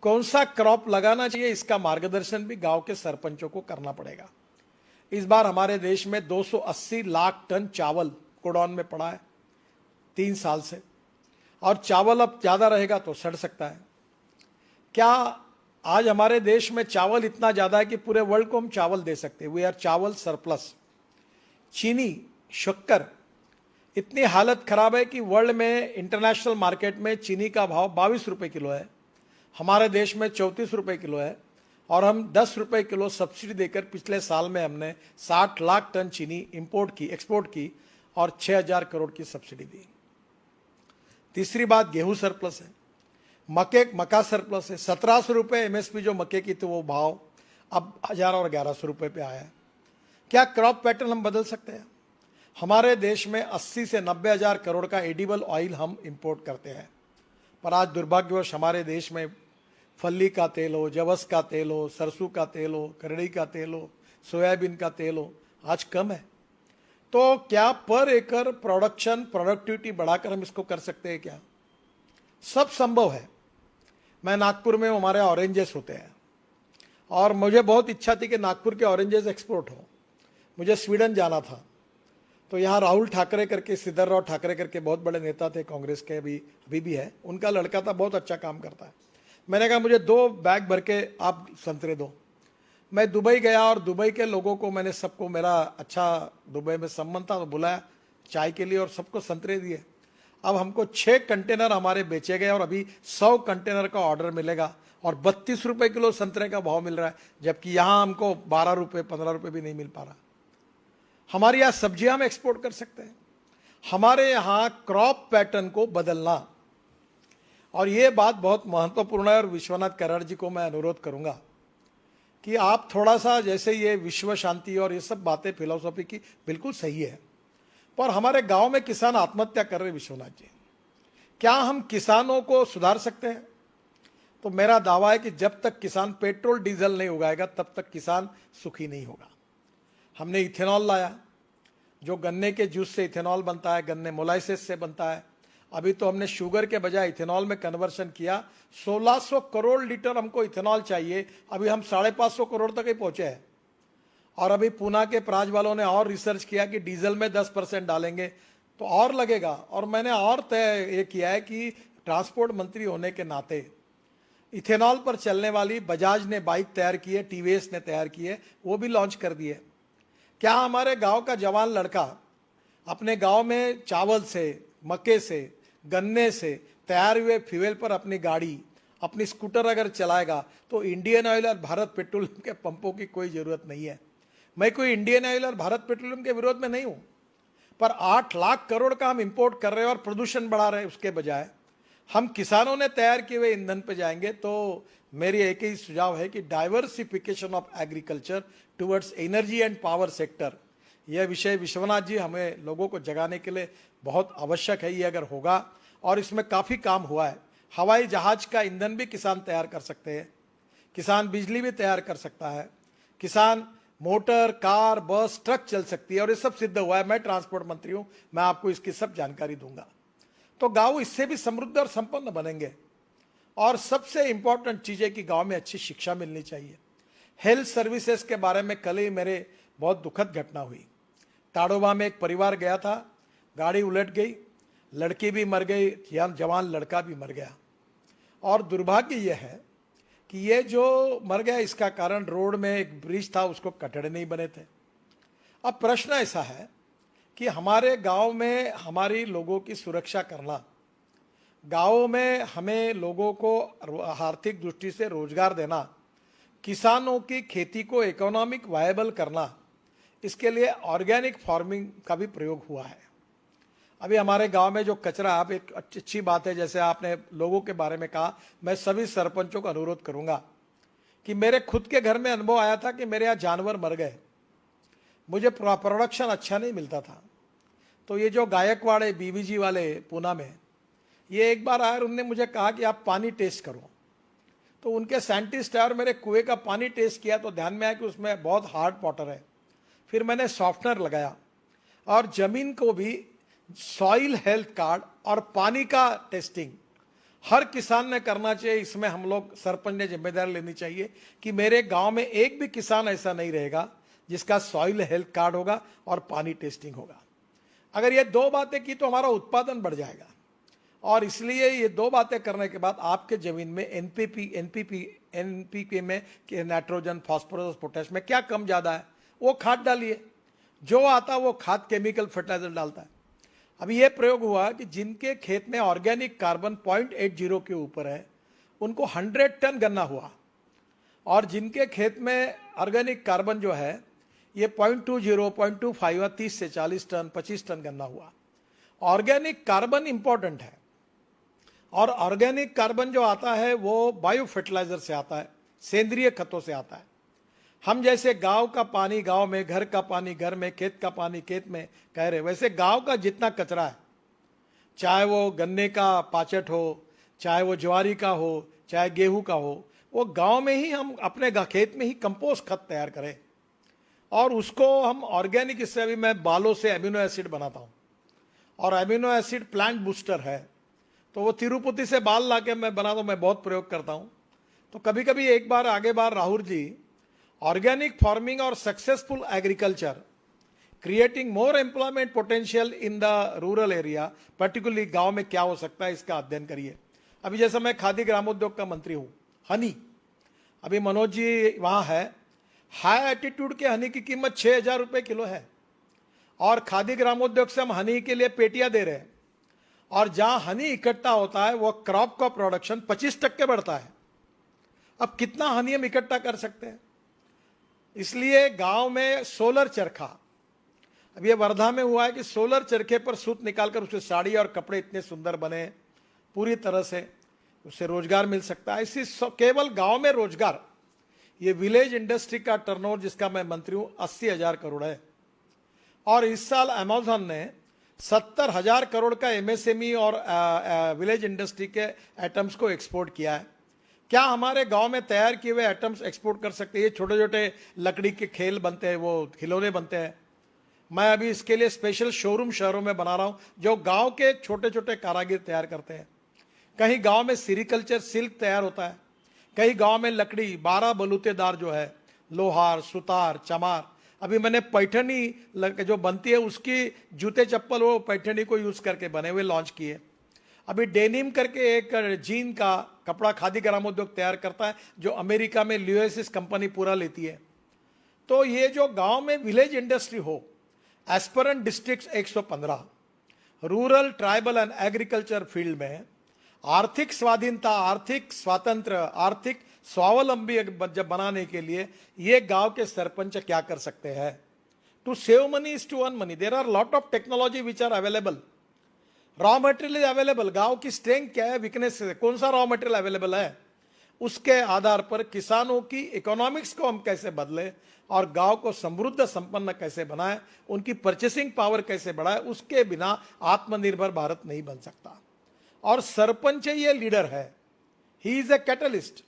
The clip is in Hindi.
कौन सा क्रॉप लगाना चाहिए, इसका मार्गदर्शन भी गांव के सरपंचों को करना पड़ेगा। इस बार हमारे देश में 280 लाख टन चावल गोडाउन में पड़ा है 3 साल से, और चावल अब ज्यादा रहेगा तो सड़ सकता है। क्या आज हमारे देश में चावल इतना ज्यादा है कि पूरे वर्ल्ड को हम चावल दे सकते हैं? वी आर चावल सरप्लस। चीनी, शक्कर, इतनी हालत खराब है कि वर्ल्ड में इंटरनेशनल मार्केट में चीनी का भाव 22 रुपए किलो है, हमारे देश में 34 रुपए किलो है, और हम 10 रुपए किलो सब्सिडी देकर पिछले साल में हमने 60 लाख टन चीनी इंपोर्ट की, एक्सपोर्ट की, और 6,000 करोड़ की सब्सिडी दी। तीसरी बात, गेहूं सरप्लस है, मक्का सरप्लस है। 1700 रुपए एमएसपी जो मक्के की थी वो भाव अब 1000 और 1100 रुपए पे आया है। क्या क्रॉप पैटर्न हम बदल सकते हैं? हमारे देश में 80 से 90 हजार करोड़ का एडिबल ऑयल हम इंपोर्ट करते हैं, पर आज दुर्भाग्यवश हमारे देश में फल्ली का तेल हो, जवस का तेल हो, सरसों का तेल हो, करड़ी का तेल हो, सोयाबीन का तेल हो, आज कम है। तो क्या पर एकड़ प्रोडक्टिविटी बढ़ाकर हम इसको कर सकते हैं क्या? सब संभव है। मैं नागपुर में, हमारे ऑरेंजेस होते हैं, और मुझे बहुत इच्छा थी कि नागपुर के ऑरेंजेस एक्सपोर्ट हो। मुझे स्वीडन जाना था, तो यहाँ राहुल ठाकरे करके, सिद्धरराव ठाकरे करके बहुत बड़े नेता थे कांग्रेस के, अभी भी है, उनका लड़का था, बहुत अच्छा काम करता है। मैंने कहा मुझे 2 बैग भर के आप संतरे दो। मैं दुबई गया और दुबई के लोगों को मैंने सबको, मेरा अच्छा दुबई में संबंध था, तो बुलाया चाय के लिए और सबको संतरे दिए। अब हमको 6 कंटेनर हमारे बेचे गए और अभी 100 कंटेनर का ऑर्डर मिलेगा, और 32 रुपए किलो संतरे का भाव मिल रहा है, जबकि यहां हमको 12 रुपए 15 रुपए भी नहीं मिल पा रहा। हमारे यहाँ सब्जियां हम एक्सपोर्ट कर सकते हैं। हमारे यहाँ क्रॉप पैटर्न को बदलना, और ये बात बहुत महत्वपूर्ण है, और विश्वनाथ कराड़ जी को मैं अनुरोध करूंगा कि आप थोड़ा सा, जैसे ये विश्व शांति और ये सब बातें फिलोसॉफी की बिल्कुल सही है, पर हमारे गांव में किसान आत्महत्या कर रहे। विश्वनाथ जी, क्या हम किसानों को सुधार सकते हैं? तो मेरा दावा है कि जब तक किसान पेट्रोल डीजल नहीं उगाएगा तब तक किसान सुखी नहीं होगा। हमने इथेनॉल लाया, जो गन्ने के जूस से इथेनॉल बनता है, गन्ने मोलाइसिस से बनता है। अभी तो हमने शुगर के बजाय इथेनॉल में कन्वर्शन किया। 1600 करोड़ लीटर हमको इथेनॉल चाहिए, अभी हम 550 करोड़ तक ही पहुंचे हैं। और अभी पूना के प्राज वालों ने और रिसर्च किया कि डीजल में 10% डालेंगे तो और लगेगा। और मैंने और तय ये किया है कि ट्रांसपोर्ट मंत्री होने के नाते इथेनॉल पर चलने वाली बजाज ने बाइक तैयार की है, टीवीएस ने तैयार की है, वो भी लॉन्च कर दी है। क्या हमारे गांव का जवान लड़का अपने गांव में चावल से, मक्के से, गन्ने से तैयार हुए फ्यूल पर अपनी गाड़ी, अपनी स्कूटर अगर चलाएगा तो इंडियन ऑयल और भारत पेट्रोलियम के पंपों की कोई जरूरत नहीं है। मैं कोई इंडियन ऑयल और भारत पेट्रोलियम के विरोध में नहीं हूं, पर 8 लाख करोड़ का हम इंपोर्ट कर रहे हैं और प्रदूषण बढ़ा रहे हैं। उसके बजाय हम किसानों ने तैयार किए हुए ईंधन पे जाएंगे। तो मेरी एक ही सुझाव है कि diversification of agriculture towards energy and power sector, यह विषय विश्वनाथ जी हमें लोगों को जगाने के लिए बहुत आवश्यक है। ये अगर होगा, और इसमें काफी काम हुआ है, हवाई जहाज का ईंधन भी किसान तैयार कर सकते हैं, किसान बिजली भी तैयार कर सकता है, किसान मोटर, कार, बस, ट्रक चल सकती है, और ये सब सिद्ध हुआ है। मैं ट्रांसपोर्ट मंत्री हूं, मैं आपको इसकी सब जानकारी दूंगा। तो गांव इससे भी समृद्ध और संपन्न बनेंगे। और सबसे इंपॉर्टेंट चीज है कि गांव में अच्छी शिक्षा मिलनी चाहिए। हेल्थ सर्विसेज के बारे में कल ही मेरे बहुत दुखद घटना हुई। ताड़ोबा में एक परिवार गया था, गाड़ी उलट गई, लड़की भी मर गई, जवान लड़का भी मर गया। और दुर्भाग्य यह है कि ये जो मर गया, इसका कारण रोड में एक ब्रिज था, उसको कटड़े नहीं बने थे। अब प्रश्न ऐसा है कि हमारे गांव में हमारी लोगों की सुरक्षा करना, गांव में हमें लोगों को आर्थिक दृष्टि से रोजगार देना, किसानों की खेती को इकोनॉमिक वायबल करना, इसके लिए ऑर्गेनिक फार्मिंग का भी प्रयोग हुआ है। अभी हमारे गांव में जो कचरा, आप एक अच्छी बात है, जैसे आपने लोगों के बारे में कहा, मैं सभी सरपंचों को अनुरोध करूंगा कि मेरे खुद के घर में अनुभव आया था कि मेरे यहाँ जानवर मर गए, मुझे प्रोडक्शन अच्छा नहीं मिलता था। तो ये जो गायकवाड़ है, बीबीजी वाले पूना में, ये एक बार आए, उनने मुझे कहा कि आप पानी टेस्ट करो। तो उनके साइंटिस्ट आए और मेरे कुएं का पानी टेस्ट किया तो ध्यान में आया कि उसमें बहुत हार्ड वाटर है। फिर मैंने सॉफ्टनर लगाया और जमीन को भी सॉइल हेल्थ कार्ड और पानी का टेस्टिंग हर किसान ने करना चाहिए। इसमें हम लोग सरपंच ने जिम्मेदारी लेनी चाहिए कि मेरे गांव में एक भी किसान ऐसा नहीं रहेगा जिसका सॉइल हेल्थ कार्ड होगा और पानी टेस्टिंग होगा। अगर ये दो बातें की तो हमारा उत्पादन बढ़ जाएगा। और इसलिए ये दो बातें करने के बाद आपके जमीन में एनपीके में नाइट्रोजन, फास्फोरस, पोटेश में क्या कम ज्यादा है वो खाद डालिए। जो आता वो खाद केमिकल फर्टिलाइजर डालता है। अभी ये प्रयोग हुआ कि जिनके खेत में ऑर्गेनिक कार्बन 0.80 के ऊपर है उनको 100 टन गन्ना हुआ, और जिनके खेत में ऑर्गेनिक कार्बन जो है ये 0.20, 0.25 30 से 40 टन, 25 टन गन्ना हुआ। ऑर्गेनिक कार्बन इंपॉर्टेंट है, और ऑर्गेनिक कार्बन जो आता है वो बायो फर्टिलाइजर से आता है, सेंद्रीय खतों से आता है। हम जैसे गांव का पानी गांव में, घर का पानी घर में, खेत का पानी खेत में कह रहे, वैसे गांव का जितना कचरा है, चाहे वो गन्ने का पाचट हो, चाहे वो ज्वारी का हो, चाहे गेहूं का हो, वो गांव में ही हम अपने खेत में ही कंपोस्ट खत तैयार करें और उसको हम ऑर्गेनिक। इससे अभी मैं बालों से एमिनो एसिड बनाता हूं, और एमिनो एसिड प्लांट बूस्टर है, तो वो तिरुपति से बाल लाके मैं बनाता हूं, मैं बहुत प्रयोग करता हूं। तो कभी कभी एक बार आगे बार राहुल जी, ऑर्गेनिक फार्मिंग और successful agriculture creating more employment potential in the rural area, particularly गांव में क्या हो सकता है इसका अध्ययन करिए। अभी जैसे मैं खादी ग्रामोद्योग का मंत्री हूं, हनी, अभी मनोज जी वहां है, हाई एटीट्यूड के हनी की कीमत 6,000 रुपए किलो है, और खादी ग्रामोद्योग से हम हनी के लिए पेटियां दे रहे हैं, और जहां हनी इकट्ठा होता है वो क्रॉप का प्रोडक्शन 25% बढ़ता है। अब कितना हनी हम इकट्ठा कर सकते हैं? इसलिए गांव में सोलर चरखा, अब ये वर्धा में हुआ है कि सोलर चरखे पर सूत निकालकर उससे साड़ी और कपड़े इतने सुंदर बने पूरी तरह से, उससे रोजगार मिल सकता है। इसी केवल गांव में रोजगार, ये विलेज इंडस्ट्री का टर्नओवर जिसका मैं मंत्री हूं 80,000 करोड़ है, और इस साल अमेज़न ने 70,000 करोड़ का एमएसएमई और विलेज इंडस्ट्री के आइटम्स को एक्सपोर्ट किया है। क्या हमारे गांव में तैयार किए हुए आइटम्स एक्सपोर्ट कर सकते हैं? ये छोटे छोटे लकड़ी के खेल बनते हैं, वो खिलौने बनते हैं। मैं अभी इसके लिए स्पेशल शोरूम शहरों में बना रहा हूं जो गांव के छोटे छोटे कारागिर तैयार करते हैं। कहीं गांव में सीरीकल्चर सिल्क तैयार होता है, कहीं गांव में लकड़ी 12 बलूतेदार जो है, लोहार, सुतार, चमार। अभी मैंने पैठनी जो बनती है उसकी जूते चप्पल वो पैठनी को यूज करके बने हुए लॉन्च किए। अभी डेनिम करके एक जीन का कपड़ा खादी ग्रामोद्योग तैयार करता है जो अमेरिका में ल्यूएसिस कंपनी पूरा लेती है। तो ये जो गांव में विलेज इंडस्ट्री हो, aspirant district 115, rural, tribal and agriculture field में आर्थिक स्वाधीनता, आर्थिक स्वातंत्र, आर्थिक स्वावलंबी जब बनाने के लिए ये गांव के सरपंच क्या कर सकते हैं? To save money is to earn money. There are lot of technology which are available. Raw material is available. गांव की स्ट्रेंथ क्या है, वीकनेस है, कौन सा रॉ मटेरियल अवेलेबल है, उसके आधार पर किसानों की इकोनॉमिक्स को हम कैसे बदले और गांव को समृद्ध संपन्न कैसे बनाए, उनकी परचेसिंग पावर कैसे बढ़ाए, उसके बिना आत्मनिर्भर भारत नहीं बन सकता। और सरपंच ये लीडर है, ही इज ए कैटलिस्ट।